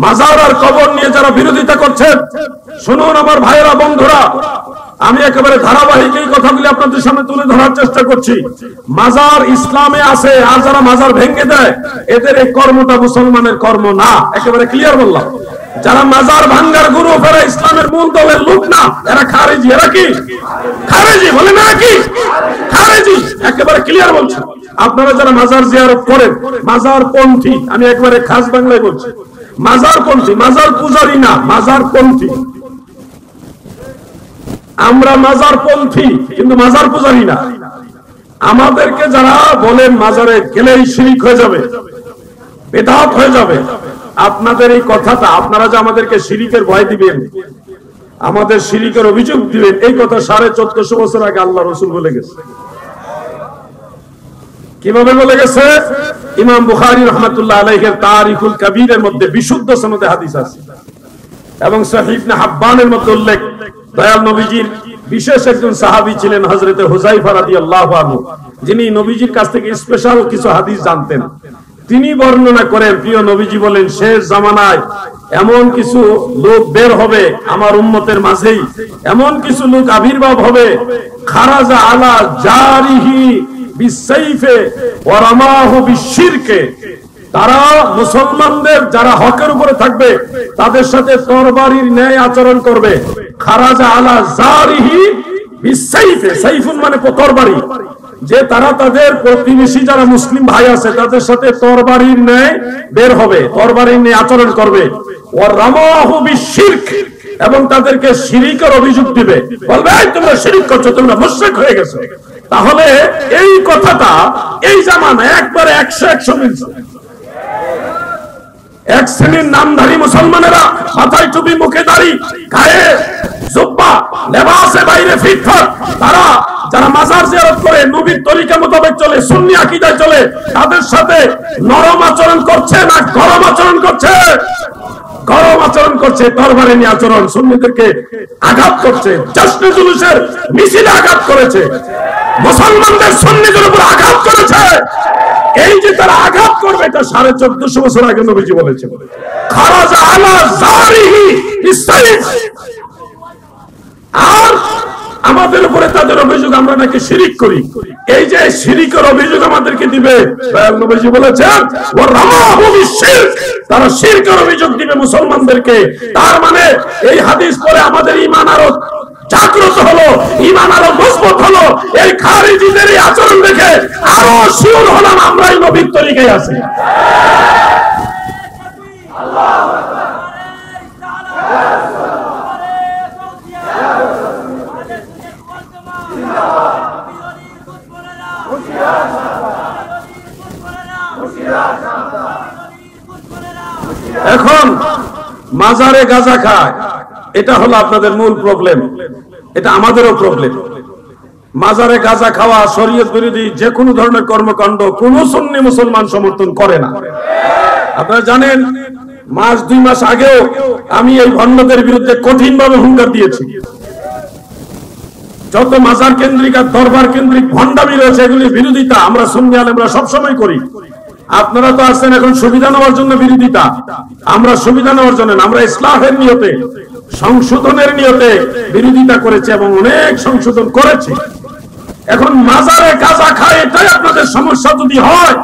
মাজার আর কবর নিয়ে যারা বিরোধিতা করছেন, শুনুন আমার ভাইয়েরা বন্ধুরা, আমি একেবারে ধারাবাহিক এই কথাগুলি আপনাদের সামনে তুলে ধরার চেষ্টা করছি। মাজার ইসলামে আছে, আর যারা মাজার ভেঙে দেয় এদের এই কর্মটা মুসলমানের কর্ম না। একেবারে ক্লিয়ার বললাম। যারা মাজার ভাঙ্গার গুরু, এরা ইসলামের মূল দলের লোক না, এরা খারেজি। এরা কি খারেজি? বলে না কি খারেজি? একেবারে ক্লিয়ার বলছি। আপনারা যারা মাজার জিয়ারত করেন, মাজার পন্থী, আমি একবারে খাস বাংলায় বলছি, মাজার পন্থী, মাজার পূজারি না, মাজার পন্থী। আমরা মাজার পন্থী কিন্তু মাজার পূজারি না। আমাদেরকে যারা বলেন মাজারে গেলেই শিরক হয়ে যাবে, বিদআত হয়ে যাবে, আপনাদের এই কথাটা, আপনারা যে আমাদেরকে শিরকের ভয় দিবেন, আমাদের শিরকের অভিযোগ দিবেন, এই কথা 1450 বছর আগে আল্লাহ রাসূল বলে গেছে। কিভাবে বলে গেছে? ইমাম বুখারী রাহমাতুল্লাহ আলাইহির তারিখুল কবীরের মধ্যে বিশুদ্ধ সনদে হাদিস আছে, এবং সহিহ ইবনে হিব্বানের মধ্যে উল্লেখ। দয়াল নবীজির বিশেষ একজন সাহাবী ছিলেন হযরত হুযায়ফা রাদিয়াল্লাহু আনহু, যিনি নবীজির কাছ থেকে স্পেশাল কিছু হাদিস জানতেন। তিনি বর্ণনা করেন, প্রিয় নবীজি বলেন, শেষ জামানায় এমন কিছু লোক বের হবে আমার উম্মতের মাঝেই, এমন কিছু লোক আবির্ভাব হবে, খারাজা আলা জারিহি বিসাইফে ওয়া রামাহু বিশিরকে, তারা মুসলমানদের যারা হকের উপরে থাকবে তাদের সাথে তরবারির ন্যায় আচরণ করবে। খারাজা আলা জারিহি বিসাইফে, সাইফুন মানে তরবারি, যে তারা তাদের প্রতিবেশী যারা মুসলিম ভাই আছে তাদের সাথে তরবারির ন্যায় বের হবে, তরবারির ন্যায় আচরণ করবে। ওয়া রামাহু বিশিরক, এবং তাদেরকে শিরকের অভিযোগ দিবে, বলবে এই তোমরা শিরক করছো, তোমরা মুশরিক হয়ে গেছো। তাহলে এই কথাটা এই জামানায় একবারে 100 মিলছে। এক শ্রেণীর নামধারী মুসলমানেরা মাথায় টুপি, মুখে দাড়ি, গায়ে জুব্বা, লেবাসে বাইরে ফিটফাট, তারা যারা মাজার জিয়ারত করে, নবীর তরিকা মোতাবেক চলে, সুন্নি আকীদায় চলে, তাদের সাথে নরম আচরণ করছে না গরম আচরণ করছে? গরম আচরণ করছে, তরবারি নিয়ে আচরণ, সুন্নিদেরকে আঘাত করছে, জশ্নে জুলুসের মিছিলে আঘাত করেছে, মুসলমানদের সুন্নিদের উপর আঘাত করেছে। এই যে তারা আঘাত করবে, এটা 1450 বছর আগে নবীজি বলেছেন। খারাজা আলা জারিহি বিসাইফ। আর আমাদের উপরে তাদের অভিযোগ আমরা নাকি শিরিক করি। এই যে শিরিকের অভিযোগ আমাদেরকে দিবে, নবীজি বলেছেন ওয়া রামাহু বিশিরক, তারা শিরকের অভিযোগ দিবে মুসলমানদেরকে। তার মানে এই হাদিস পড়ে আমাদের ঈমান আরো জাগ্রত হলো, ঈমান আরো মজবুত হলো। এই খারিজিদের এই আচরণ দেখে আরো শিওর হলাম আমরাই নবীর তরিকায় আছি। আল্লাহু আকবার। এখন মাজারে গাঁজা খায়, এটা হলো আপনাদের মূল প্রবলেম, এটা আমাদেরও প্রবলেম। মাজারে গাঁজা খাওয়া শরীয়ত বিরোধী যে কোনো ধরনের কর্মকাণ্ড কোন সুন্নি মুসলমান সমর্থন করে না। আপনারা জানেন, মাস 2 মাস আগেও আমি এই ভণ্ডদের বিরুদ্ধে কঠিনভাবে হুঙ্কার দিয়েছি। যত মাজার কেন্দ্রিক আর দরবার কেন্দ্রিক ভণ্ডামি রয়েছে, এগুলির বিরোধিতা আমরা সুন্নি আলেমরা সবসময় করি। আপনারা তো আসছেন এখন সুবিধা নেওয়ার জন্য বিরোধিতা, আমরা সুবিধা নেওয়ার জন্য, আমরা ইসলাহের নিয়তে, সংশোধনের নিয়তে বিরোধিতা করেছি এবং অনেক সংশোধন করেছি। এখন মাজারে গাঁজা খায়, এটাই আপনাদের সমস্যা যদি হয়,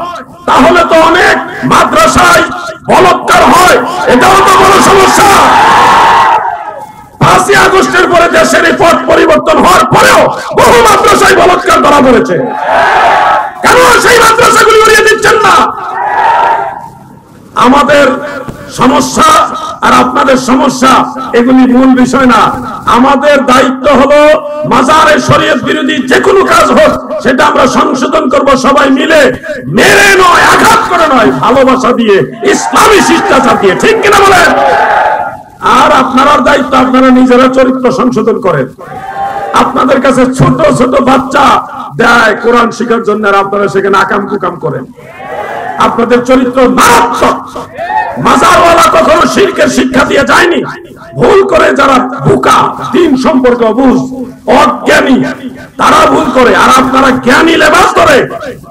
তাহলে তো অনেক মাদ্রাসায় বলাৎকার হয়, এটাও তো বড় সমস্যা। 5ই আগস্টের পরে দেশের এই পথ পরিবর্তন হওয়ার পরেও বহু মাদ্রাসায় বলাৎকার ধরা পড়েছে। কেন সেই মাদ্রাসাগুলি উড়িয়ে দিচ্ছেন না? আমাদের সমস্যা আর আপনাদের সমস্যা এগুলি মূল বিষয় না। আমাদের দায়িত্ব হলো মাজারে শরীয়ত বিরোধী যে কোনো কাজ হোক সেটা আমরা সংশোধন করব সবাই মিলে, মেরে নয়, আঘাত করে নয়, ভালোবাসা দিয়ে, ইসলামী শিষ্টাচার দিয়ে। ঠিক কিনা বলেন? আর আপনার দায়িত্ব আপনারা নিজেরা চরিত্র সংশোধন করেন। আপনাদের কাছে ছোট ছোট বাচ্চা দেয় কোরআন শেখার জন্য, আর আপনারা সেখানে আকাম কুকাম করেন। আপনাদের চরিত্র মারাত্মক। মাজারওয়ালা কখনো শিরকের শিক্ষা দিয়ে যায়নি। ভুল করে যারা বোকা, দ্বীন সম্পর্কে অবুঝ, অজ্ঞানী, তারা ভুল করে। আর আপনারা জ্ঞানী লেবাস করে,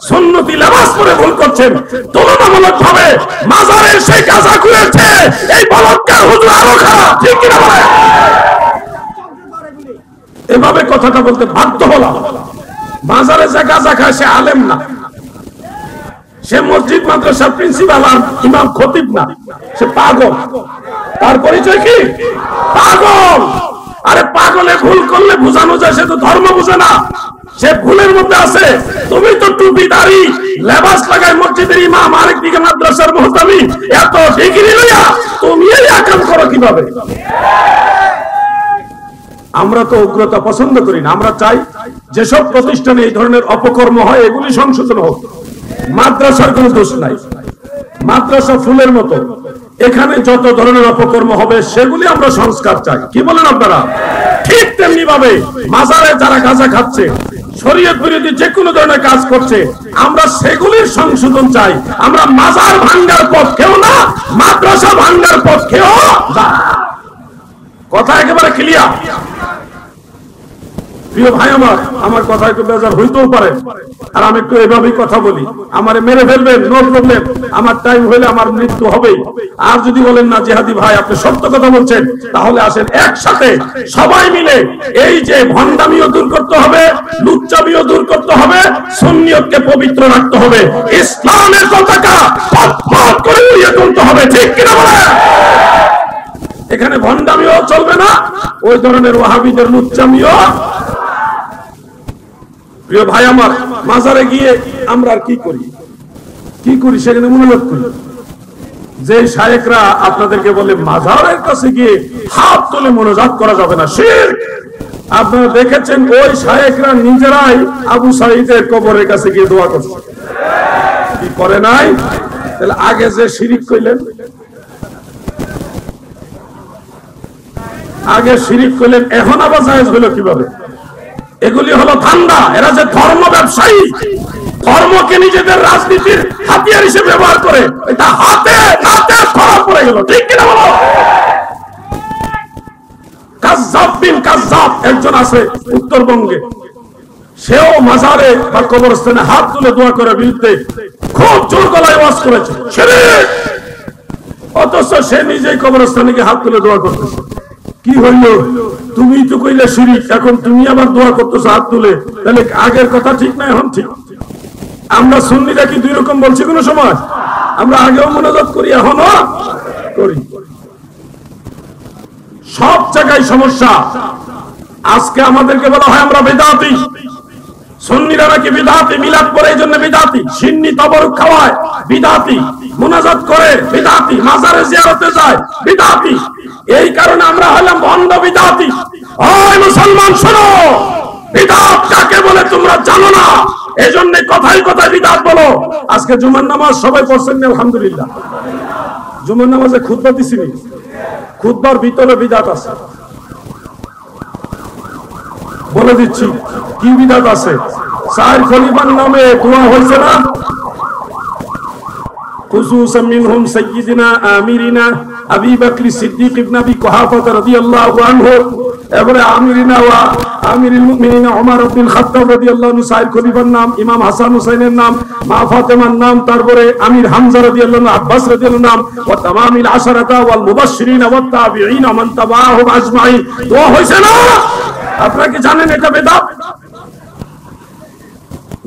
সুন্নতি লেবাস করে ভুল করছেন। তুলনামূলক ভাবে মাজারের সেই গাঁজা খুঁড়েছে এই এভাবে কথাটা বলতে বাধ্য হলাম। বাজারে যে গাঁজা খায় সে আলেম না, সে মসজিদ মাদ্রাসার প্রিন্সিপাল আর ইমাম খতিব না, সে পাগল। তার পরিচয় কি? পাগল। আরে পাগলে ভুল করলে বোঝানো যায় সে তো ধর্ম বুঝে না, সে ভুলের মধ্যে আছে। তুমি তো টুপি দাড়ি লেবাস লাগাই মসজিদের ইমাম, আরেকদিকে মাদ্রাসার মুহতামি, এত ডিগ্রি লইয়া তুমি এই আকাম করো কিভাবে? আমরা তো উগ্রতা পছন্দ করি না। আমরা চাই যেসব প্রতিষ্ঠানে এই ধরনের অপকর্ম হয় এগুলি সংশোধন হোক। মাদ্রাসার কোনো দোষ নাই, মাদ্রাসা ফুলের মতো, এখানে যত ধরনের অপকর্ম হবে সেগুলি আমরা সংস্কার চাই। কি বলেন আপনারা? ঠিক তেমনি ভাবে মাজারে যারা গাঁজা খাচ্ছে, শরীয়ত বিরোধী যে কোনো ধরনের কাজ করছে, আমরা সেগুলির সংশোধন চাই। আমরা মাজার ভাঙ্গার পক্ষেও না, মাদ্রাসা ভাঙ্গার পক্ষেও না। কথা একেবারে ক্লিয়ার। প্রিয় ভাই আমার কথা একটু বেজার হইতেও পারে, আর আমি একটু এভাবেই কথা বলি। আমারে মেরে ফেলবেন, নো প্রবলেম, আমার টাইম হইলে আমার মৃত্যু হবেই। আর যদি বলেন না জিহাদি ভাই আপনি সত্য কথা বলছেন, তাহলে আসেন একসাথে সবাই মিলে এই যে ভণ্ডামিও দূর করতে হবে, লুচ্চামিও দূর করতে হবে, সুন্নিয়তকে পবিত্র রাখতে হবে, ইসলামের পতাকা পথ করে উড়িয়ে তুলতে হবে। ঠিক কিনা বলেন? এখানে ভণ্ডামিও চলবে না, ওই ধরনের ওয়াহাবিদের লুচ্চামিও। প্রিয় ভাই আমার, মাজারে গিয়ে আমরা আর কি করি সেখানে মনোযোগ করি। যে শায়েখরা আপনাদেরকে বলে মাজারের কাছে গিয়ে হাত তুলে মনোজাত করা যাবে না, শিরক। আপনারা দেখেছেন ওই শায়েখরা নিজেরাই আবু সাঈদের কবরের কাছে গিয়ে দোয়া করছে, কি করে নাই? তাহলে আগে যে শিরিক কইলেন, আগে শিরিক করলেন, এখন আবার জায়েজ হলো কিভাবে? এগুলি হলো ধান্দা। এরা যে ধর্ম ব্যবসায়ী, ধর্মকে নিজেদের রাজনীতির হাতিয়ার হিসেবে ব্যবহার করে, এটা হাতে নাতে ধরা পড়ে গেল। ঠিক কিনা বলো? কাযযাব বিন কাযযাব একজন আছে উত্তরবঙ্গে, সেও মাজারে বা কবরস্থানে হাত তুলে দোয়া করার বিরুদ্ধে খুব জোর গলায় ওয়াজ করেছে, শিরক। অথচ সে নিজেই কবরস্থানে গিয়ে হাত তুলে দোয়া করতেছে। কি হইল? তুমি তো কইলে শিরক, এখন তুমি আবার দোয়া করতেছো হাত তুলে, তাহলে আগের কথা ঠিক না এখন ঠিক? আমরা সুন্নিরা কি দুই রকম বলছি কোন সময়? আমরা আগেও মনোযোগ করি, এখনো করি। সব জায়গায় সমস্যা। আজকে আমাদেরকে বলা হয় আমরা বেদাতি, সুন্নিরা নাকি বিদআতি, মিলাদ পড়ে এই জন্য বিদআতি, সিন্নি তাবারুক খাওয়ায় বিদআতি, মুনাজাত করে বিদআতি, মাজারে জিয়ারতে যায় বিদআতি। এই কারণে আমরা হলাম ভণ্ড বিদআতি। ওই মুসলমান শোনো, বিদআত কাকে বলে তোমরা জানো না, এজন্য কথায় কথায় বিদআত বলো। আজকে জুমার নামাজ সবাই পড়ছেন আলহামদুলিল্লাহ। জুমার নামাজে খুতবা দিছিনি, খুতবার ভিতরে বিদআত আছে, বলে দিচ্ছি কি বিদআত আছে। চার খলিফার নামে দোয়া হয়েছে না, খুসুসাম মিনহুম সাইয়্যিদিনা আমিরিনা আবি বকর সিদ্দিক ইবনে আবি কুহাফা রাদিয়াল্লাহু আনহু, এবারে আমিরিনা ওয়া আমিরুল মুমিনিন ওমর ইবনে খাত্তাব রাদিয়াল্লাহু আনহু, চার খলিফার নাম, ইমাম হাসান হুসাইনের নাম, মা ফাতেমার নাম, তারপরে আমির হামজা রাদিয়াল্লাহু আনহু, আব্বাস রাদিয়াল্লাহু নাম, ওয়া তামামিল আশারাতা ওয়াল মুবাশশিরিন ওয়াত তাবিঈন ওয়া মান তাবাআহুম আজমাইন। দোয়া হয়েছে না? আপনারা কি জানেন এটা বেদাত?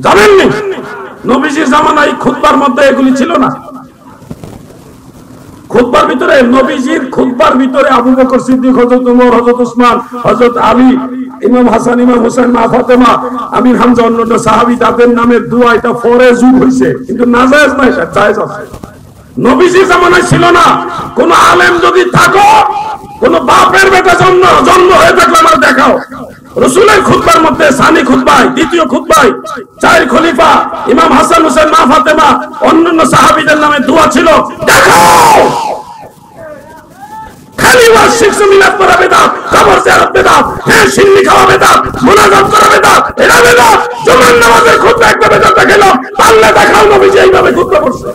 জানেননি? নবীজির জামানায় খুতবার মধ্যে এগুলি ছিল না। খুতবার ভিতরে, নবীজির খুতবার ভিতরে আবু বকর সিদ্দিক, হযরত ওমর, হযরত ওসমান, হযরত আলী, ইমাম হাসান, ইমাম হোসেন, মা ফাতেমা, আমির হামজা, অন্যান্য সাহাবী, তাদের নামের দোয়া এটা ফরজ হইছে, কিন্তু নাজায়েজ না, এটা জায়েজ আছে। নবীজির জামানায় ছিল না। কোন আলেম যদি থাকো, কোন বাপের বেটা জন্ম হয়ে থাকলে আমার দেখাও। রাসূলের খুতবার মধ্যে, সানি খুতবায়, দ্বিতীয় খুতবায় চার খলিফা, ইমাম হাসান হোসেন, মা ফাতেমা, অন্যান্য সাহাবীদের নামে দোয়া ছিল, দেখাও। খালি ওয়ার্ষিক মিলাদ পড়া বেদাত, কবর জিয়ারত বেদাত, হ্যাঁ সিন্নি খাওয়া বেদাত, মুনাজাত করা বেদাত, এটা বেদাত। জুমার নামাজের খুতবা একটা বেদাত দেখাইলো, পারলে দেখাও নবীজি এইভাবে খুতবা পড়ছে।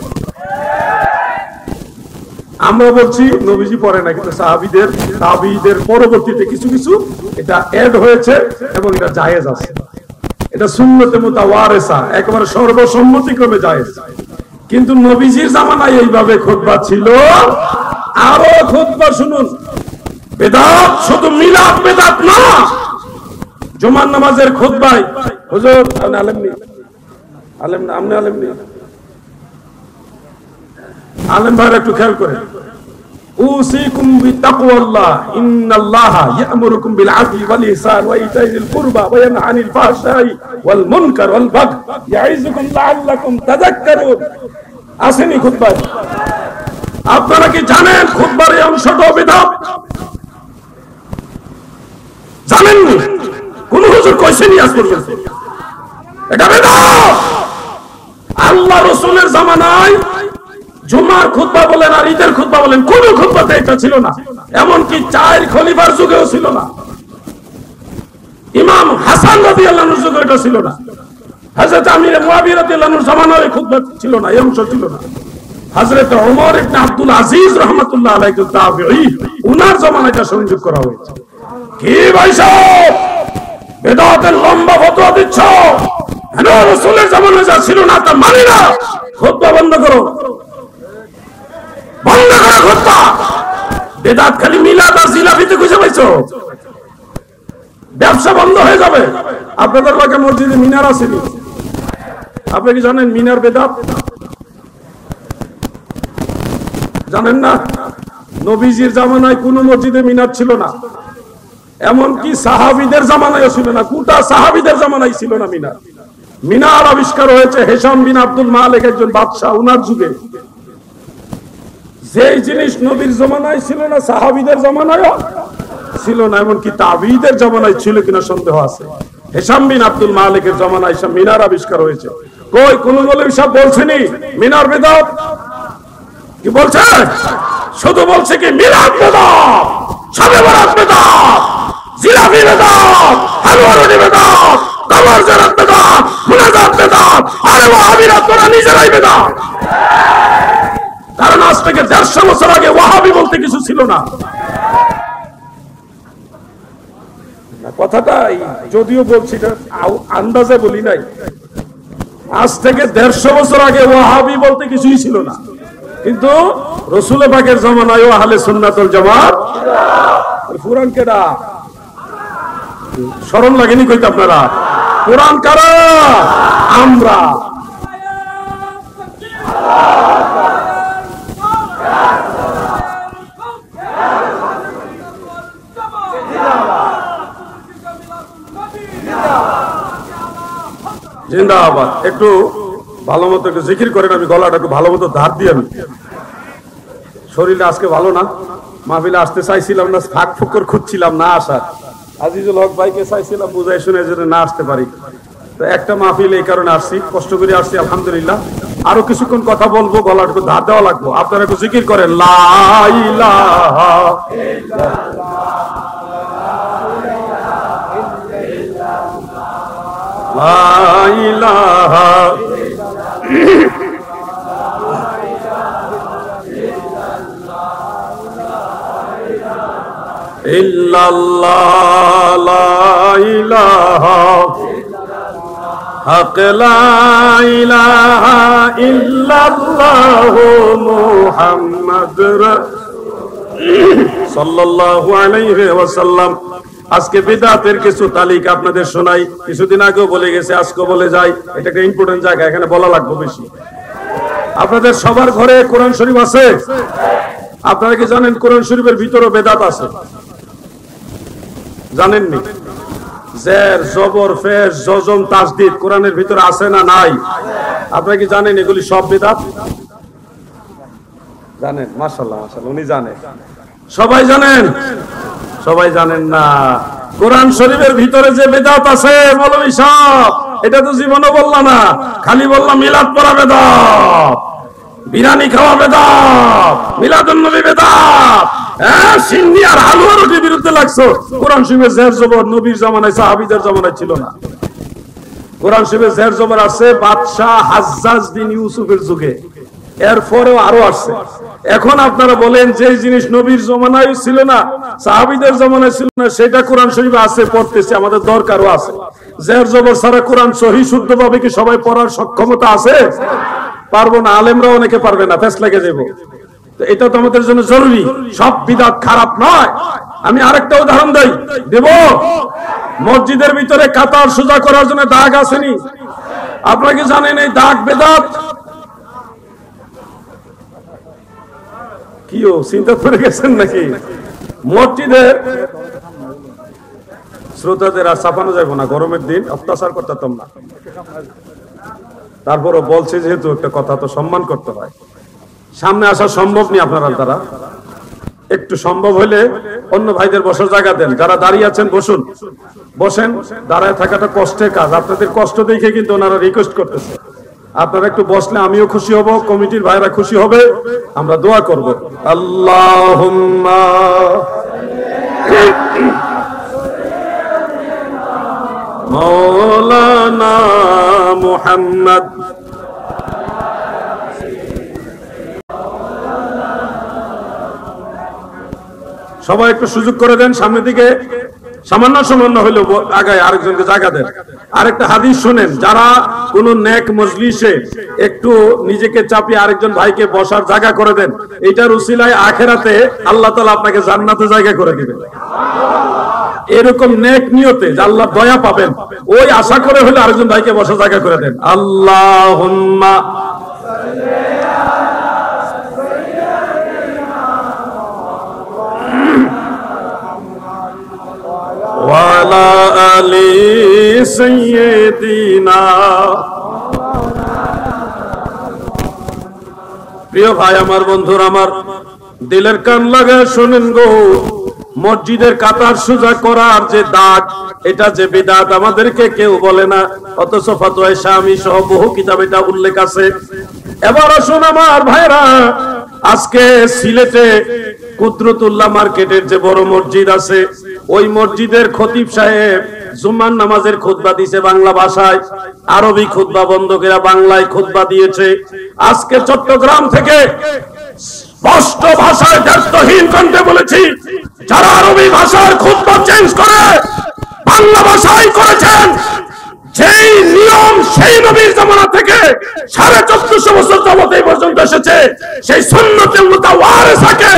আমরা বলছি নবীজি পড়ে না, কিন্তু সাহাবীদের, তাবিঈদের পরবর্তীতে কিছু কিছু এটা এড হয়েছে এবং এটা জায়েজ আছে। এটা সুন্নতে মুতাওয়ারিসা, একেবারে সর্বসম্মতিক্রমে জায়েজ। কিন্তু নবীজির জামানায় এইভাবে খুতবা ছিল। আরো খুতবা শুনুন, বেদাত শুধু মিলাদ বেদাত না, জুমার নামাজের খুতবায় হুজুর আপনি আলেম নেই, আলেম না, আপনি আলেম নেই, আলেম ভাইরা একটু খেয়াল করেন। উসিকুম বিতাকওয়াল্লাহ ইন্নাল্লাহা ইয়া'মুরুকুম বিল আদলি ওয়াল ইহসান ওয়া ইতাইযিল কুরবা ওয়া ইয়ানহা আনিল ফাহশাই ওয়াল মুনকার ওয়াল বাগই ইয়াইযুকুম লাআল্লাকুম তাযাক্কারুন। আসেনি খুতবায়? আপনারা কি জানেন খুতবার এই অংশটা বিদআত? জানেন না? কোন হুজুর কইছেনি আজ পর্যন্ত এটা বিদআত? আল্লাহ রাসূলের জামানায় জুমার খুতবা বলেন আর ঈদের খুতবা বলেন, কোন খুতবাতে এটা ছিল না। এমনকি 4 খলিফার যুগেও ছিল না। ইমাম হাসান রাদিয়াল্লাহু আনহুর যুগে এটা ছিল না। হযরত আমির মুয়াবিয়া রাদিয়াল্লাহু আনহুর জামানায় এই খুতবা ছিল না, এই অংশ ছিল না। হযরত ওমর ইবনে আব্দুল আজিজ রাহমাতুল্লাহ আলাইহি তাবিঈ, উনার জামানায় এটা সংযোগ করা হয়েছে। কি ভাই সাহেব বেদাতের লম্বা ফতোয়া দিচ্ছ? কেন রাসূলের জামানায় যা ছিল না তা মানি না? খুতবা বন্ধ করো, বন্ধ করো খুতবা। বেদাত খালি মিলাদ আর জিলাপিতে খুঁজে পাইছো? ব্যবসা বন্ধ হয়ে যাবে। আপনাদের এলাকায় মসজিদে মিনার আসেনি? আপনি কি জানেন মিনার বেদাত? জানেন না? নবীজির জামানায় কোন মসজিদে মিনার ছিল না, এমনকি সাহাবীদের জামানায়ও ছিল না। কোটা সাহাবীদের জামানায় ছিল না মিনার। মিনার আবিষ্কার হয়েছে হিশাম বিন আব্দুল মালিক, একজন বাদশা, উনার যুগে। যেই জিনিস নবীর জামানায় ছিল না সাহাবীদের জামানায়ও ছিল না, এমনকি তাবিঈদের জামানায় ছিল কিনা সন্দেহ আছে। হিশাম বিন আব্দুল মালিকের জামানায় সব মিনার আবিষ্কার হয়েছে। কই কোন মৌলভী সাহেব বলছেনি মিনার বিদআত? কি বলছে? শুধু বলছে কি মিলাদ বিদআত, শবে বরাত বিদআত, জিলাপি বিদআত, হালুয়া রুটি বিদআত, কবর জিয়ারত বিদআত, মুনাজাত বিদআত। আরে ওয়াহাবিরা তোরা নিজেরাই বিদআত। কারণ আজ থেকে 150 বছর আগে ওয়াহাবি বলতে কিছু ছিল না। কথাটা যদিও বলছি আন্দাজে বলি নাই, আজ থেকে 150 বছর আগে ওয়াহাবি বলতে কিছুই ছিল না। কিন্তু রাসূল পাকের জামানায় আহলে সুন্নাত ওয়াল জামাত কুরআন কেডা শরম লাগেনি কইতে আপনারা? কুরআন কারা? আমরা। জিন্দাবাদ। একটু ভালো মতো একটু জিকির করেন, আমি গলাটা একটু ভালো মতো ধার দিয়ে, আমি শরীরটা আজকে ভালো না। মাহফিলে আসতে চাইছিলাম না, ফাঁক ফুকর খুঁজছিলাম না আসার। আজিজুল হক ভাইকে চাইছিলাম বুঝাই শুনে যেন না আসতে পারি, তো একটা মাহফিল এই কারণে আসছি, কষ্ট করে আসছি আলহামদুলিল্লাহ। আরো কিছুক্ষণ কথা বলবো, গলাটা একটু ধার দেওয়া লাগবো। আপনারা একটু জিকির করেন লা ইলাহা লা ইলাহা ইল্লাল্লাহ লা ইলাহা হক লা ইলাহা ইল্লাল্লাহু মুহাম্মাদুর সাল্লাল্লাহু আলাইহি ওয়াসাল্লাম। আজকে বিদআতের কিছু তালিকা আপনাদের শোনাই। কিছুদিন আগেও বলে গেছে, আজকে বলে যাই। এটা একটা ইম্পর্টেন্ট জায়গা, এখানে বলা লাগবে বেশি। আপনাদের সবার ঘরে কোরআন শরীফ আছে? আপনারা কি জানেন কোরআন শরীফের ভিতরে বেদাত আছে? জানেননি? জের, জবর, ফেস, জজম, তাসদীদ কোরআনের ভিতরে আছে না নাই? আপনারা কি জানেন এগুলি সব বেদাত? জানেন? মাশাআল্লাহ মাশাআল্লাহ, উনি জানেন। সবাই জানেন? সবাই জানেন না। কোরআন শরীফের ভিতরে যে বেদাত আছে মৌলভী সাহেব, এটা তো জীবনও বললাম না, খালি বললাম মিলাদ পড়া বেদাত, বিরিয়ানি খাওয়া বেদাত, মিলাদুন নবী বেদাত। হ্যাঁ, সিন্নি আর হালুয়া রুটির বিরুদ্ধে লাগছো। কোরআন শরীফে জের জবর নবীর জামানায় সাহাবীদের জামানায় ছিল না। কোরআন শরীফে জের জবর আছে বাদশাহ হাজ্জাজ বিন ইউসুফের যুগে, এরপরেও আরো আসছে। এখন আপনারা বলেন যে জিনিস নবীর জামানায় ছিল না, সাহাবীদের জামানায় ছিল না, সেটা কোরআন শরীফে আছে, পড়তেছে, আমাদের দরকারও আছে। জের জবর ছাড়া কোরআন সহি শুদ্ধভাবে কি সবাই পড়ার সক্ষমতা আছে? পারবো না, আলেমরা অনেকে পারবে না, ফেস লেগে যাবো। তো এটা তো আমাদের জন্য জরুরি। সব বিদআত খারাপ নয়। আমি আরেকটা উদাহরণ দেব। মসজিদের ভিতরে কাতার সোজা করার জন্য দাগ আসেনি? আপনারা কি জানেন এই দাগ বেদাত? কিও চিন্তা করে গেছেন নাকি? মসজিদের শ্রোতাদের আর চাপানো যাবে না, গরমের দিন অত্যাচার করতাম না। তারপরও বলছে যেহেতু একটা কথা তো সম্মান করতে হয়। সামনে আসা সম্ভব নেই আপনারা দ্বারা, একটু সম্ভব হলে অন্য ভাইদের বসার জায়গা দেন। যারা দাঁড়িয়ে আছেন বসুন, বসেন। দাঁড়ায় থাকাটা কষ্টের কাজ, আপনাদের কষ্ট দেখে কিন্তু ওনারা রিকোয়েস্ট করতেছে। আপনারা একটু বসলে আমিও খুশি হব, কমিটির ভাইরা খুশি হবে, আমরা দোয়া করব। আল্লাহুম্মা মাওলানা মুহাম্মদ সবাই একটু সুযোগ করে দেন, সামনের দিকে সামান্য সামান্য হলেও আগায় আরেকজনকে জায়গা দেন। আরেকটা হাদিস শুনেন, যারা কোন নেক মজলিসে একটু নিজেকে চাপিয়ে আরেকজন ভাইকে বসার জায়গা করে দেন, এটার উসিলায় আখেরাতে আল্লাহ তাআলা আপনাকে জান্নাতে জায়গা করে দিবেন। এরকম নেক নিয়তে যে আল্লাহ দয়া পাবেন, ওই আশা করে হলে আরেকজন ভাইকে বসার জায়গা করে দেন। আল্লাহুম্মা ওয়ালা আলি সাইয়্যিদিনা। প্রিয় ভাই আমার, বন্ধুরা আমার, দিলের কান লাগায় শুনেন গো, মসজিদের কাতার সোজা করার যে দাগ, এটা যে বিদআত আমাদেরকে কেউ বলে না, অথচ ফতোয়ায়ে শামী সহ বহু কিতাবে এটা উল্লেখ আছে। এবার আসুন আমার ভাইরা, আজকে সিলেটে কুদরতুল্লাহ মার্কেটের যে বড় মসজিদ আছে, ওই মসজিদের খতিব সাহেব জুমার নামাজের খুতবা দিয়েছে বাংলা ভাষায়, আরবি খুতবা বন্ধ করে বাংলায় খুতবা দিয়েছে। আজকে চট্টগ্রাম থেকে স্পষ্ট ভাষায় দায়িত্বহীন কণ্ঠে বলেছি, যারা আরবি ভাষার খুতবা চেঞ্জ করে বাংলা ভাষায় করেছেন, যেই নিয়ম সেই নবীর জামানা থেকে 1450 বছর যাবত এই পর্যন্ত এসেছে, সেই সুন্নতে মুতাওয়ারিসাকে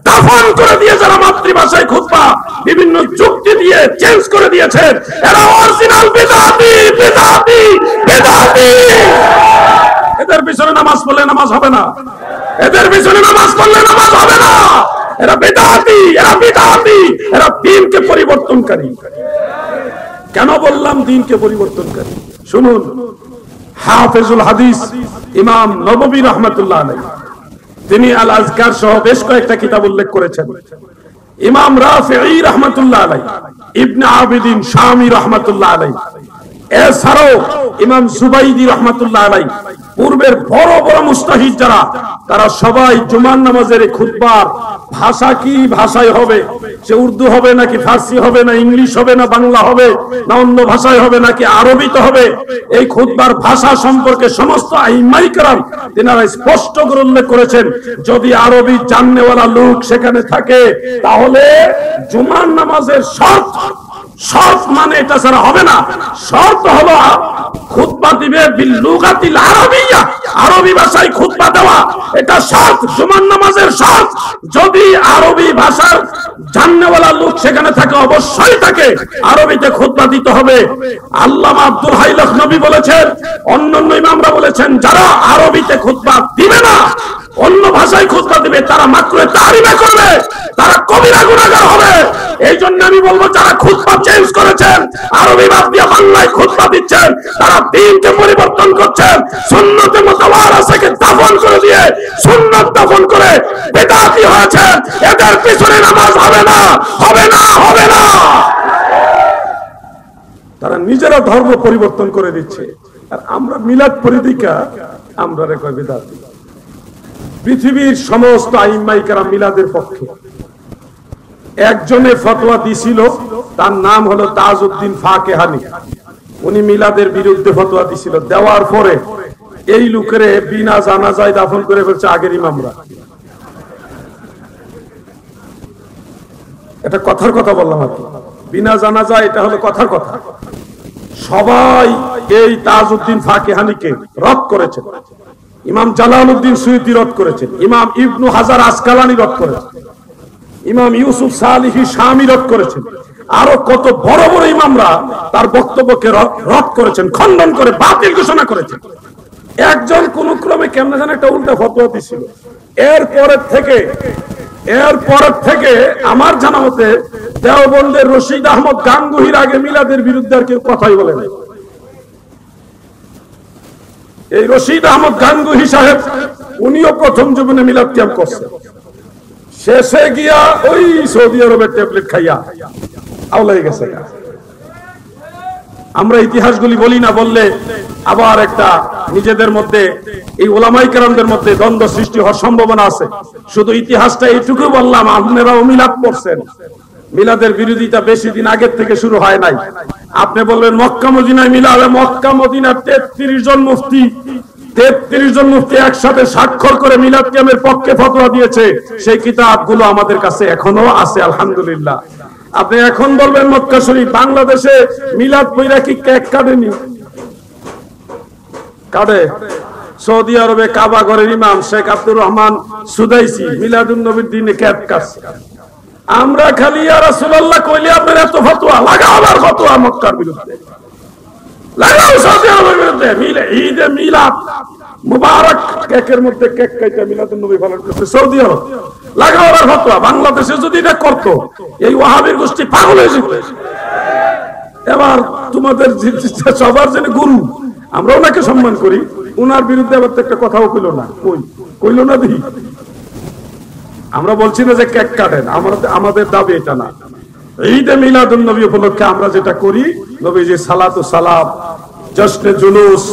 দাফন করে দিয়ে যারা মাতৃভাষায় খুতবা বিভিন্ন যুক্তি দিয়ে চেঞ্জ করে দিয়েছেন, এরা অরিজিনাল বিদআতি বিদআতি বিদআতি। এদের পিছনে নামাজ পড়লে নামাজ হবে না, এদের পিছনে নামাজ পড়লে নামাজ হবে না। এরা বিদআতি, এরা বিদআতি, এরা দ্বীনকে পরিবর্তনকারী। কেন বললাম দ্বীনকে পরিবর্তনকারী? শুনুন, হাফেজুল হাদিস ইমাম নববী রাহমাতুল্লাহ আলাইহি, তিনি আল আজকার সহ বেশ কয়েকটা কিতাব উল্লেখ করেছেন। ইমাম রাফিঈ রাহমাতুল্লাহ আলাইহি, ইবনে আবিদিন শামী রাহমাতুল্লাহ আলাইহি, এছাড়াও ইমাম জুবাইদি রাহমাতুল্লাহ আলাইহি, পূর্বের বড় বড় মুস্তাহিদ যারা, তারা সবাই জুমার নামাজের খুতবার ভাষা কি ভাষায় হবে, সে উর্দু হবে নাকি ফার্সি হবে না ইংলিশ হবে না বাংলা হবে না অন্য ভাষায় হবে নাকি আরবিতে হবে, এই খুতবার ভাষা সম্পর্কে সমস্ত আইম্মায়ে কেরাম তিনারা স্পষ্ট করে উল্লেখ করেছেন। যদি আরবি জাননেওয়ালা লোক সেখানে থাকে, তাহলে জুমার নামাজের শর্ত মানে এটা ছাড়া হবে না। শর্ত হলো খুতবা দিবে বিল লুগাতিল আরাবিয়্যা, আরবি ভাষায় খুতবা দেওয়া, এটা শর্ত, জুমার নামাজের শর্ত। যদি আরবি ভাষার জাননেওয়ালা লোক সেখানে থাকে, অবশ্যই তাকে আরবিতে খুতবা দিতে হবে। আল্লামা আব্দুল হাই লখনবী বলেছেন, অন্যান্য ইমামরা বলেছেন, যারা আরবিতে খুতবা দিবে না, অন্য ভাষায় খুতবা দিবে, তারা মাকরুহে তাহরিমা করবে, তারা কবিরা গুনাহগার হবে। এই জন্য আমি বলবো, যারা খুতবা চেঞ্জ করেছেন, আরবি বাদ দিয়ে বাংলায় খুতবা দিচ্ছেন, তারা দ্বীনকে পরিবর্তন করছেন। সুন্নতে মুতাওয়ারিসাকে দাফন করে দিয়ে সুন্নাত দাফন করে বিদআতি হয়েছে। এদের পিছনে নামাজ হবে না, হবে না, হবে না। তারা নিজেরা ধর্ম পরিবর্তন করে দিচ্ছে, আর আমরা মিলাদ পরিদিকা আমরা রে কয় বিদআতি। পৃথিবীর সমস্ত আইম্মায়ে কেরাম মিলাদের পক্ষে। একজনে ফতোয়া দিছিল, তার নাম হলো তাজউদ্দিন ফাকেহানি। উনি মিলাদের বিরুদ্ধে ফতোয়া দিছিল, দেওয়ার পরে এই লোকেরে বিনা জানাজায় দাফন করে ফেলছে আগের ইমামরা। এটা কথার কথা বললাম আর কি, বিনা জানাজা, এটা হলো কথার কথা। সবাই এই তাজউদ্দিন ফাকেহানিকে রদ করেছেন। ইমাম জালালউদ্দিন সুয়ুতী রদ করেছেন, ইমাম ইবনু হাজার আসকালানি রদ করেছেন। ইমাম ইউসুফ সালিহি শামী রদ করেছেন, আরো কত বড় বড় ইমামরা তার বক্তব্যকে রদ করেছেন, খণ্ডন করে বাতিল ঘোষণা করেছেন। একজন কোন ক্রমে কেমন যেন একটা উল্টা ফতোয়া দিছিল। এরপরের থেকে আমার জানা মতে দেওবন্দের রশিদ আহমদ গাঙ্গুহির আগে মিলাদের বিরুদ্ধে আর কেউ কথাই বলে নাই। এই রশিদ আহমদ গাঙ্গুহি সাহেব উনিও প্রথম জীবনে মিলাদ ক্যাম্প করছেন, শেষে গিয়া ওই সৌদি আরবের ট্যাবলেট খাইয়া আওলাই গেছে। আমরা ইতিহাসগুলি বলি না, বললে আবার একটা নিজেদের মধ্যে এই ওলামাই কেরামদের মধ্যে দ্বন্দ্ব সৃষ্টি হওয়ার সম্ভাবনা আছে। শুধু ইতিহাসটা এইটুকু বললাম, আপনারাও মিলাদ করছেন, মিলাদের বিরোধিতা বেশি দিন আগের থেকে শুরু হয় নাই। আপনি বলবেন মক্কা মদিনায় মিলাদ, মক্কা মদিনার 33 জন মুফতি একসাথে স্বাক্ষর করে মিলাদ ক্যাম্পের পক্ষে ফতোয়া দিয়েছে। সেই কিতাবগুলো আমাদের কাছে এখনো আছে আলহামদুলিল্লাহ। আপনি এখন বলবেন মক্কা শরীফ, বাংলাদেশে মিলাদ পয়রা কি কেক কাটেনি? কাটে। সৌদি আরবে কাবা ঘরের ইমাম শেখ আব্দুর রহমান সুদাইসি মিলাদুন নবীর দিনে কেক কাটছে। আমরা খালি ইয়া রাসূলুল্লাহ কইলে আপনার এত ফতোয়া, লাগাও আবার ফতোয়া মক্কার বিরুদ্ধে, লাগাও সৌদি আরবের বিরুদ্ধে। ঈদে মিলাদ মুবারক, কেকের মধ্যে কেক কাইটা মিলাদুন নবী পালন করছে সৌদি আরব, লাগাও আবার ফতোয়া। বাংলাদেশে যদি এটা করতো এই ওয়াহাবির গোষ্ঠী পাগল হয়ে যেত। এবার তোমাদের সবার জন্য গুরু, আমরা ওনাকে সম্মান করি, উনার বিরুদ্ধে আবার তো একটা কথাও কইল না, কইল না দেখি। আমরা বলছি না যে কেক কাটেন, আমাদের দাবি এটা না। ঈদে মিলাদুন নবী উপলক্ষে আমরা যেটা করি, নবীজি সালাতু সালাম, জশ্নে জুলুস,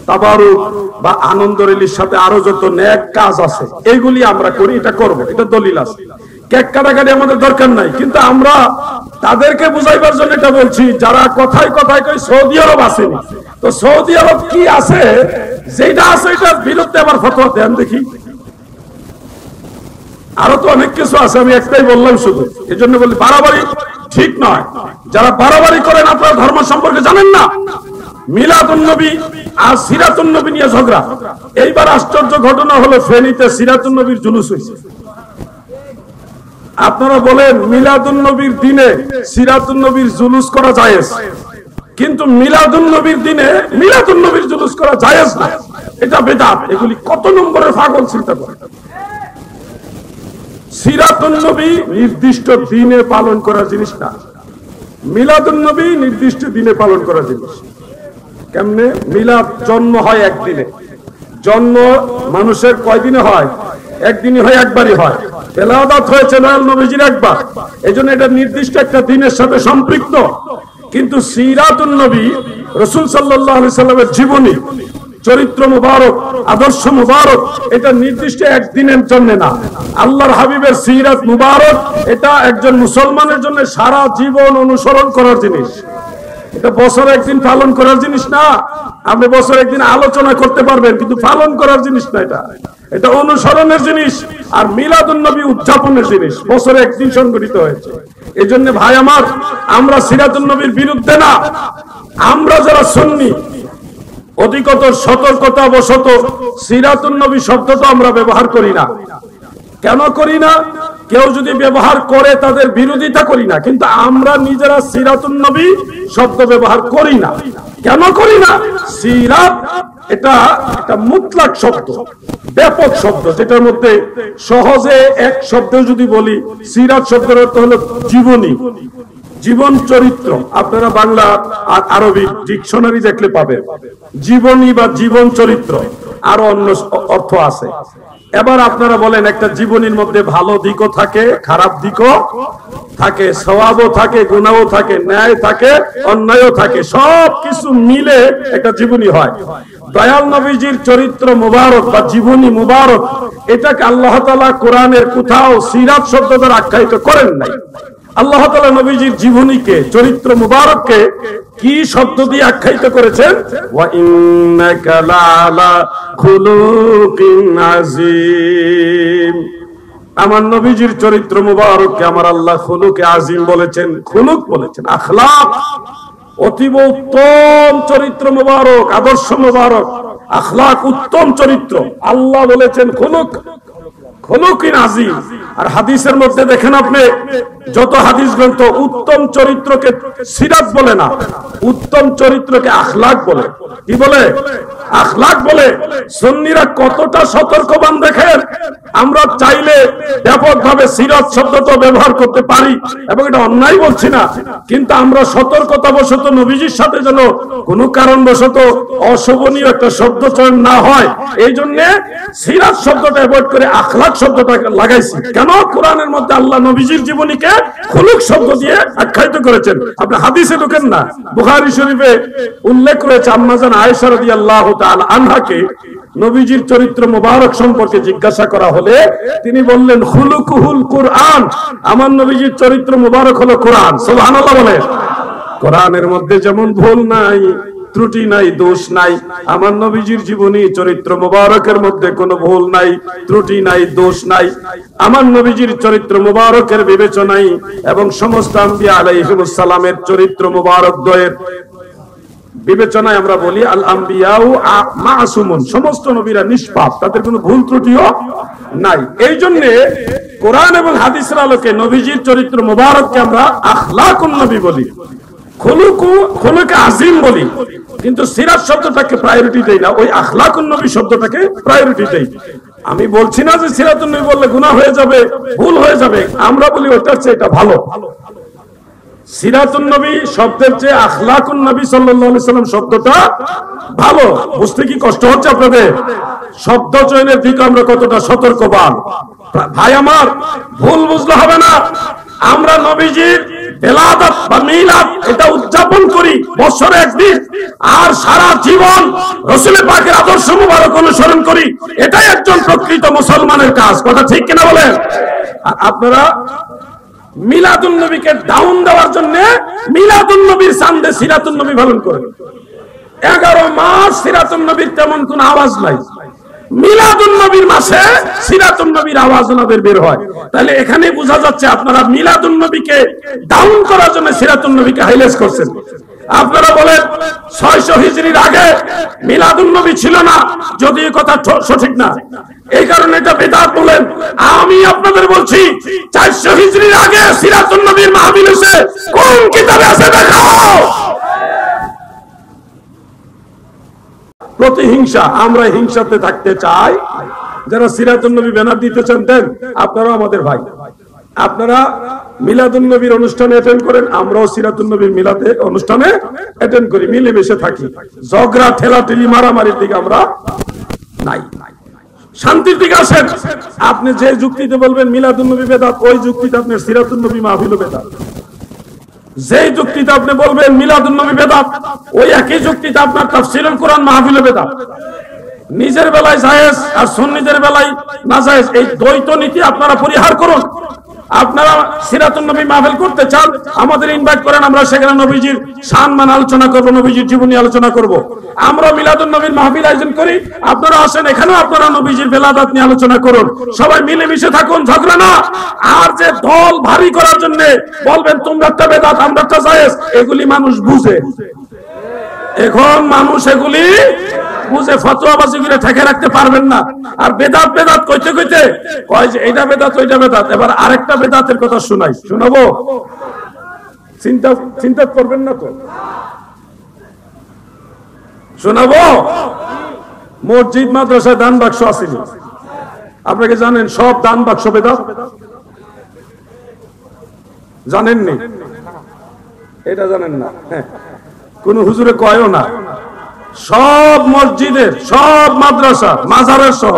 তাবারুক বা আনন্দ রিলির সাথে আরো যত নেক কাজ আছে এইগুলি আমরা করি, এটা করব, এটা দলিল আছে। কেক কাটাকাটি আমাদের দরকার নাই, কিন্তু আমরা তাদেরকে বুঝাইবার জন্য এটা বলছি যারা কথায় কথায় কই সৌদি আরব আসেনি। তো সৌদি আরব কি আছে, যেটা আছে এটার বিরুদ্ধে আবার ফতোয়া দেন দেখি। আরো তো অনেক কিছু আছে, আমি একটাই বললাম শুধু। এই জন্য বলি বাড়াবাড়ি ঠিক নয়। যারা বাড়াবাড়ি করেন আপনারা ধর্ম সম্পর্কে জানেন না। মিলাদুন নবী আর সিরাতুন নবী নিয়ে ঝগড়া। এইবার আশ্চর্য ঘটনা হলো, ফেনীতে সিরাতুন নবীর জুলুস হয়েছে। আপনারা বলেন মিলাদুন নবীর দিনে সিরাতুন নবীর জুলুস করা জায়েজ, কিন্তু মিলাদুন নবীর দিনে মিলাদুন নবীর জুলুস করা জায়েজ না, এটা বেদাত। এগুলি কত নম্বরের পাগল চিন্তা করে। সিরাতুন নবী নির্দিষ্ট দিনে পালন করার জিনিস না, মিলাদুন নবী নির্দিষ্ট দিনে পালন করার জিনিস। কেমনে? মিলাদ জন্ম হয় একদিনে, জন্ম মানুষের কয়দিনে হয়? একদিনই হয়, একবারই হয়। বেলাদাত হয়েছে দয়াল নবীজির একবার, এজন্য এটা নির্দিষ্ট একটা দিনের সাথে সম্পৃক্ত। কিন্তু সিরাতুন নবী রাসূল সাল্লাল্লাহু আলাইহি সাল্লামের জীবনী, চরিত্র মুবারক, আদর্শ মুবারক, এটা নির্দিষ্ট একদিনের জন্য না। আল্লাহর হাবিবের সিরাত মুবারক এটা একজন মুসলমানের জন্য সারা জীবন অনুসরণ করার জিনিস। এটা বছর একদিন পালন করার জিনিস না। আপনি বছর একদিন আলোচনা করতে পারবেন, কিন্তু পালন করার জিনিস না। এটা অনুসরণের জিনিস, আর মিলাদুন নবী উদযাপনের জিনিস। বছরে একদিন সংগঠিত হয়েছে। এই জন্য ভাই আমার, আমরা সিরাতুন নবীর বিরুদ্ধে না। আমরা যারা সুন্নি, অধিকতর সতর্কতা বশত সিরাতুন নবী শব্দটা আমরা ব্যবহার করি না। কেন করি না? কেউ যদি ব্যবহার করে তাদের বিরোধিতা করি না, কিন্তু আমরা নিজেরা সিরাতুন নবী শব্দ ব্যবহার করি না। কেন করি না? সিরাত এটা একটা মুতলাক শব্দ, ব্যাপক শব্দ, যেটার মধ্যে সহজে এক শব্দ যদি বলি, সিরাত শব্দের অর্থ হলো জীবনী, জীবন চরিত্র। আপনারা বাংলা আর আরবি ডিকশনারি দেখলে পাবেন জীবনী বা জীবন চরিত্র, আরো অন্য অর্থ আছে। এবার আপনারা বলেন, একটা জীবনীর মধ্যে ভালো দিকও থাকে, খারাপ দিকও থাকে, সওয়াবও থাকে, গুনাহও থাকে, ন্যায় থাকে, অন্যায়ও থাকে, সব কিছু মিলে একটা জীবনী হয়। দয়াল নবীজির চরিত্র মুবারক বা জীবনী মুবারক, এটাকে আল্লাহ তাআলা কোরআনের কোথাও সিরাত শব্দ দ্বারা আখ্যায়িত করেন নাই। আল্লাহ তাআলা নবীজির জীবনীকে, চরিত্র মুবারককে কি শব্দ দিয়ে আখ্যায়িত করেছেন? ওয়া ইন্নাকা লাআলা খুলুকিন আযীম। আমার নবীজির চরিত্র মুবারককে আমার আল্লাহ খুলুকে আযীম বলেছেন, খুলুক বলেছেন, আখলাক, অতীব উত্তম চরিত্র মুবারক, আদর্শ মুবারক, আখলাক, উত্তম চরিত্র। আল্লাহ বলেছেন খুলুক। খুলুকিন আযীম। আর হাদিসের মধ্যে দেখেন আপনি যত হাদিস গ্রন্থ উত্তম চরিত্রকে সিরাত বলে না, উত্তম চরিত্রকে আখলাক বলে। কি বলে? আখলাক বলে। সুন্নিরা কতটা সতর্কবান দেখেন। আমরা চাইলে ব্যাপকভাবে সিরাত শব্দটা ব্যবহার করতে পারি এবং এটা অন্যায় বলছি না, কিন্তু আমরা সতর্কতাবশত নবীজির সাথে যেন কোনো কারণবশত অশোভনীয় একটা শব্দ চয়ন না হয়, এই জন্য সিরাত শব্দটা অ্যাভয়েড করে আখলাক শব্দটা লাগাইছি। কেন? কোরআনের মধ্যে আল্লাহ নবীজির জীবনীকে খুলুক শব্দ দিয়ে আখ্যায়িত করেছেন। আপনি হাদিসে ঢোকেন না, বুখারী শরীফে উল্লেখ রয়েছে আম্মা জান আয়েশা রাদিয়াল্লাহু তাআলা আনহাকে নবীজির চরিত্র মোবারক সম্পর্কে জিজ্ঞাসা করা হলে তিনি বললেন খুলুকুহুল কুরআন, আমার নবীজির চরিত্র মোবারক হলো কোরআন। সুবহানাল্লাহ বলেন। কোরআনের মধ্যে যেমন ভুল নাই, ত্রুটি নাই, দোষ নাই, আমার নবীজির জীবনী চরিত্র মোবারকের মধ্যে কোনো ভুল নাই, ত্রুটি নাই, দোষ নাই। আমার নবীজির চরিত্র মোবারকের বিবেচনায় এবং সমস্ত আম্বিয়া আলাইহিমুস সালামের চরিত্র মোবারক দ্বয়ের বিবেচনায় আমরা বলি আল আম্বিয়াউ মাসুমুন, সমস্ত নবীরা নিষ্পাপ, তাদের কোনো ভুল ত্রুটিও নাই। এই জন্য কোরআন এবং হাদিসের আলোকে নবীজির চরিত্র মোবারককে আমরা আখলাকুন নবী বলি, খুলুকে আযীম বলি, কিন্তু সিরাত শব্দটাকে প্রায়োরিটি দেই না, ওই আখলাকুন নবী শব্দটাকে প্রায়োরিটি দেই। আমি বলছি না যে সিরাতুন নবী বললে গুনাহ হয়ে যাবে, ভুল হয়ে যাবে, আমরা বলি ওটার চেয়ে এটা ভালো। সিরাতুন নবী শব্দের চেয়ে আখলাকুন নবী সাল্লাল্লাহু আলাইহি সাল্লাম শব্দটা ভালো। বুঝতে কি কষ্ট হচ্ছে আপনাদের? শব্দ চয়নের দিকে আমরা কতটা সতর্কবান। ভাই আমার, ভুল বুঝলে হবে না। আমরা নবীজির বেলাদাত বা মিলাদ এটা উদযাপন করি বছরে একদিন, আর সারা জীবন রাসূল পাকের আদর্শ মুবারক অনুসরণ করি, এটাই একজন প্রকৃত মুসলমানের কাজ। কথা ঠিক কিনা বলেন? আর আপনারা মিলাদুন নবীকে ডাউন দেওয়ার জন্য মিলাদুন নবীর সামনে সিরাতুন নবী পালন করেন। 11 মাস সিরাতুন নবীর তেমন কোন আওয়াজ নাই, মিলাদুন নবীর মাসে সিরাতুন নবীর আওয়াজ ওনাদের বের হয়। তাহলে এখানে বোঝা যাচ্ছে আপনারা মিলাদুন নবীকে ডাউন করার জন্য সিরাতুন নবীকে হাইলাইট করছেন। আপনারা বলেন 600 হিজরির আগে মিলাদুন নবী ছিল না, যদি এই কথা সঠিক না, এই কারণে এটা বিদআত বলেন। আমি আপনাদের বলছি 400 হিজরির আগে সিরাতুন নবীর মাহফিল হয়েছে, কোন কিতাবে আছে দেখাও। প্রতিহিংসা, আমরা হিংসাতে থাকতে চাই। যারা সিরাতুন নবী ব্যানার দিতে চান দেন, আপনারাও আমাদের ভাই। আপনারা মিলাদুন নবীর অনুষ্ঠানে অ্যাটেন্ড করেন, আমরাও সিরাতুন নবীর মিলাদে অনুষ্ঠানে অ্যাটেন্ড করি, মিলেমিশে থাকি। ঝগড়া ঠেলাঠেলি মারামারির দিকে আমরা নাই, শান্তির দিকে আসেন। আপনি যে যুক্তিতে বলবেন মিলাদুন নবী বেদাত, ওই যুক্তিতে আপনার সিরাতুন নবী মাহফিল বেদাত। যে যুক্তিতে আপনি বলবেন মিলাদুন নবী বেদাত, ওই একই যুক্তিতে আপনার তাফসীরুল কোরআন মাহফিল বেদাত। নিজের বেলায় জায়েজ আর সুন্নিদের বেলায় না জায়েজ, এই দ্বৈত নীতি আপনারা পরিহার করুন। আপনারা সিরাতুন নবী মাহফিল করতে চান, আমাদের ইনভাইট করেন, আমরা সেখানে নবীজির শান-মান আলোচনা করব, নবীজির জীবনী আলোচনা করব। আমরা মিলাদুন নবীর মাহফিল আয়োজন করি, আপনারা আসেন, এখানেও আপনারা নবীজির বেলাদাত নিয়ে আলোচনা করুন। সবাই মিলেমিশে থাকুন, ঝগড়া না। আর যে দল ভারী করার জন্য বলবেন তোমরা একটা বেদাত আমরা একটা জায়েজ, এগুলি মানুষ বুঝে। এখন মানুষ এগুলি বুঝে, ফতোয়াবাজি করে ঠেকে রাখতে পারবেন না। আর বেদাত বেদাত কইতে কইতে কয় যে এইটা বেদাত ওইটা বেদাত। এবার আরেকটা বেদাতের কথা শোনাই, শোনাবো? চিন্তা করবেন না তো? শোনাবো? মসজিদ মাদ্রাসায় দান বাক্স আসেনি, আপনাকে জানেন সব দান বাক্স বেদাত? জানেননি? এটা জানেন না? কোন হুজুরে কয়ও না। সব মসজিদের, সব মাদ্রাসা, মাজারের সহ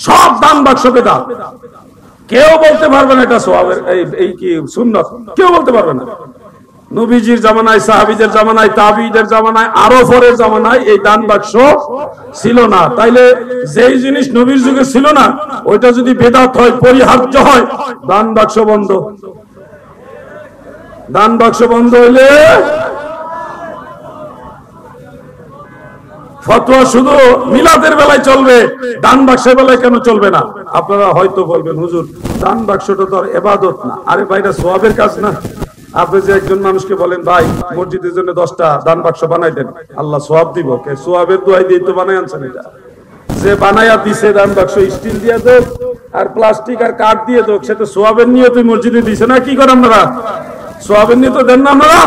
সব দান বাক্স বেদাত। কেউ বলতে পারবে না এটা সওয়াবের, এই কি সুন্নাত, কেউ বলতে পারবে না। নবীজির জামানায়, সাহাবীদের জামানায়, তাবিঈদের জামানায়, আরো পরের জামানায় এই দান বাক্স ছিল না। তাইলে যেই জিনিস নবীর যুগে ছিল না, ওইটা যদি বেদাত হয়, পরিহার্য হয়, দান বাক্স বন্ধ। দান বাক্স বন্ধ হইলে ফতোয়া শুধু মিলাদের বেলায় চলবে, দান বাক্সের বেলায় কেন চলবে না? আপনারা হয়তো বলবেন হুজুর দান বাক্সটা তো আর ইবাদত না। আরে ভাই, এটা সওয়াবের কাজ না। আপনি যে একজন মানুষকে বলেন ভাই মসজিদের জন্য 10টা দান বাক্স বানাই দেন, আল্লাহ সওয়াব দিব, সওয়াবের দোয়াই দিয়ে তো বানাই আনছেন। এটা যে বানায়া দিছে দান বাক্স স্টিল দিয়া দেন, আর প্লাস্টিক আর কাঠ দিয়ে দোক, সে তো সোয়াবের নিয়তে মসজিদে দিছে না, কি করেন আপনারা? সোয়াবের নিয়তে দেন না আপনারা?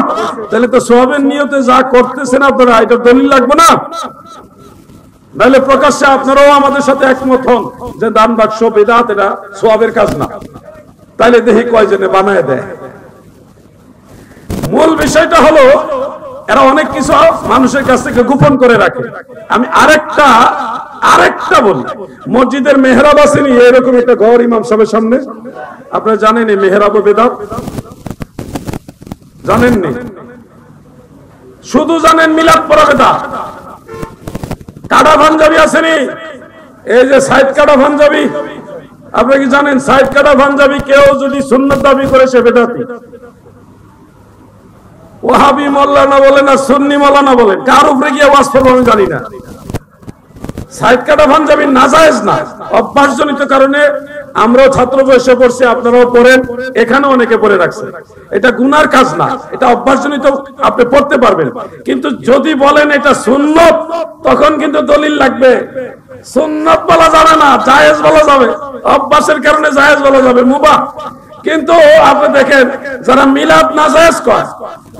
তাহলে তো সোয়াবের নিয়তে যা করতেছেন আপনারা, এটা দলিল লাগবে না? তাহলে প্রকাশ্যে আপনারাও আমাদের সাথে একমত হন যে দান বাক্স বিদআত, এটা সোয়াবের কাজ না। তাইলে দেখি কয়জনে বানায় দেয়। মূল বিষয়টা হলো এরা অনেক কিছু মানুষের কাছ থেকে গোপন করে রাখে। আমি আরেকটা বলি, মসজিদের মেহরাব আসেনি এরকম একটা ঘর ইমাম সাহেবের সামনে, আপনারা জানেন এই মেহরাব বিদআত? জানেননি? শুধু জানেন মিলাদ পড়া বিদআত। কাটা পাঞ্জাবি আসেনি, এই যে সাইড কাটা পাঞ্জাবি, আপনি কি জানেন সাইড কাটা পাঞ্জাবি কেউ যদি সুন্নাত দাবি করে সে বেদাতি? ওয়াহাবি মাওলানা বলেন আর সুন্নি মাওলানা বলেন, কার উপরে গিয়ে ওয়াজ করব আমি জানি না। সাইড কাটা পাঞ্জাবি নাজায়েজ না, অভ্যাসজনিত কারণে আমরাও ছাত্র বয়সে পড়ছি, আপনারাও পড়েন, এখানে অনেকে পড়ে রাখছে। এটা গুনার কাজ না, এটা অভ্যাসজনিত, আপনি পড়তে পারবেন। কিন্তু যদি বলেন এটা সুন্নত, তখন কিন্তু দলিল লাগবে। সুন্নত বলা যাবে না, জায়েজ বলা যাবে, অভ্যাসের কারণে জায়েজ বলা যাবে, মুবাহ। কিন্তু আপনি দেখেন যারা মিলাদ নাজায়েজ করে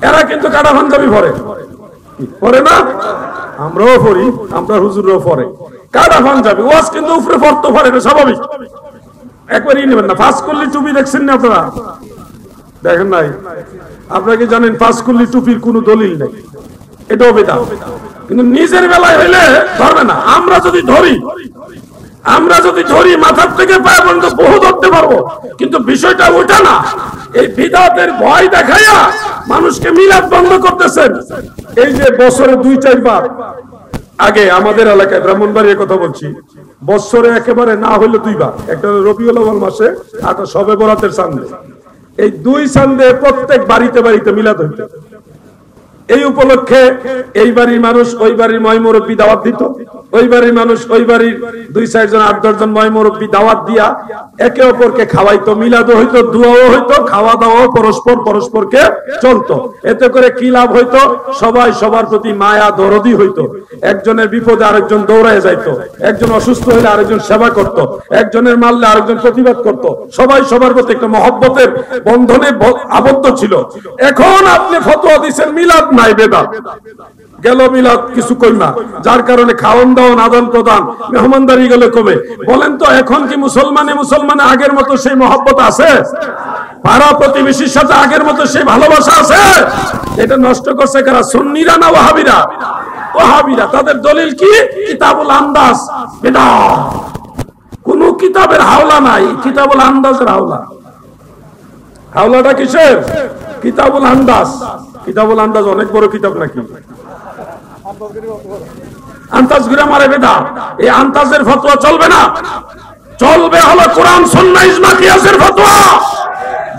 এরা কিন্তু কাটা পাঞ্জাবি পরে না? আমরাও পড়ি, আমরা হুজুররাও পড়ে কাটা পাঞ্জাবি, ওয়াজ কিন্তু উপরে পড়তে পারে না, স্বাভাবিক। একবারই নেবেন না। ফাঁসকুল্লি টুপি দেখছেন না আপনারা? দেখেন নাই? আপনারা কি জানেন ফাঁসকুল্লি টুপির কোনো দলিল নেই, এটাও বেদাত। কিন্তু নিজের বেলায় হইলে ধরবে না। আমরা যদি ধরি মাথার থেকে পায়ে পর্যন্ত বহু ধরতে পারবো, কিন্তু বিষয়টা ওটা না। এই বিদআতের ভয় দেখাইয়া মানুষকে মিলাদ বন্ধ করতেছেন। এই যে বছরে 2-4 বার, আগে আমাদের এলাকায় ব্রাহ্মণবাড়ির কথা বলছি, বছরে একেবারে না হইলে 2 বার, একটা রবিউল আউয়াল মাসে আর একটা শবে বরাতের চাঁদে, এই 2 চাঁদে প্রত্যেক বাড়িতে বাড়িতে মিলাদ হইতো। এই উপলক্ষে এই বাড়ির মানুষ ওই বাড়ির ময় মুরব্বী দাওয়াত দিত, ওই বাড়ির মানুষ ওই বাড়ির 2-4 জন 8-10 জন ময় মুরব্বী দাওয়াত দিয়া একে অপরকে খাওয়াইতো, মিলাদও হইতো, দুয়াও হইতো, খাওয়া দাওয়াও পরস্পরকে চলতো। এতে করে কি লাভ হইতো? সবাই সবার প্রতি মায়া দরদি হইতো। একজনের বিপদে আরেকজন দৌড়ায় যাইতো, একজন অসুস্থ হইলে আরেকজন সেবা করত, একজনের মারলে আরেকজন প্রতিবাদ করত, সবাই সবার প্রতি একটা মহব্বতের বন্ধনে আবদ্ধ ছিল। এখন আপনি ফতোয়া দিচ্ছেন মিলাদ নাই, বেদাত গেল মিলাদ কিছু কই না, যার কারণে খাওয়ান দাওয়ান আদান প্রদান মেহমানদারি গেলে কমে। বলেন তো এখন কি মুসলমানে আগের মতো সেই মহব্বত আছে? পাড়া প্রতিবেশীর সাথে আগের মতো সেই ভালোবাসা আছে? এটা নষ্ট করছে কারা? সুন্নিরা না ওয়াহাবিরা? ওয়াহাবিরা। তাদের দলিল কি? কিতাবুল আন্দাজ বেদাত। কোন কিতাবের হাওলা নাই, কিতাবুল আন্দাজের হাওলা। হাওলাটা কিসের? কিতাবুল আন্দাজ। কিতাবুল আন্দাজ অনেক বড় কিতাব নাকি? আন্দাজ ঘুরে মারে বেদাত। এই আন্দাজের ফতোয়া চলবে না, চলবে হলো কোরআন সুন্নাহ ইজমা কিয়াসের ফতোয়া।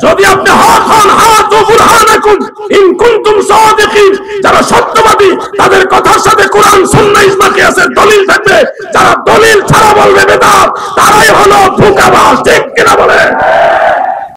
যদি আপনি হক হন, হাতু বুরহানাকুম ইন কুনতুম সাদিকিন, যারা সত্যবাদী তাদের কথার সাথে কোরআন সুন্নাহ ইজমা কিয়াসের দলিল থাকবে। যারা দলিল ছাড়া বলবে বেদাত, তারাই হলো ধোঁকাবাজ। ঠিক কিনা বলে?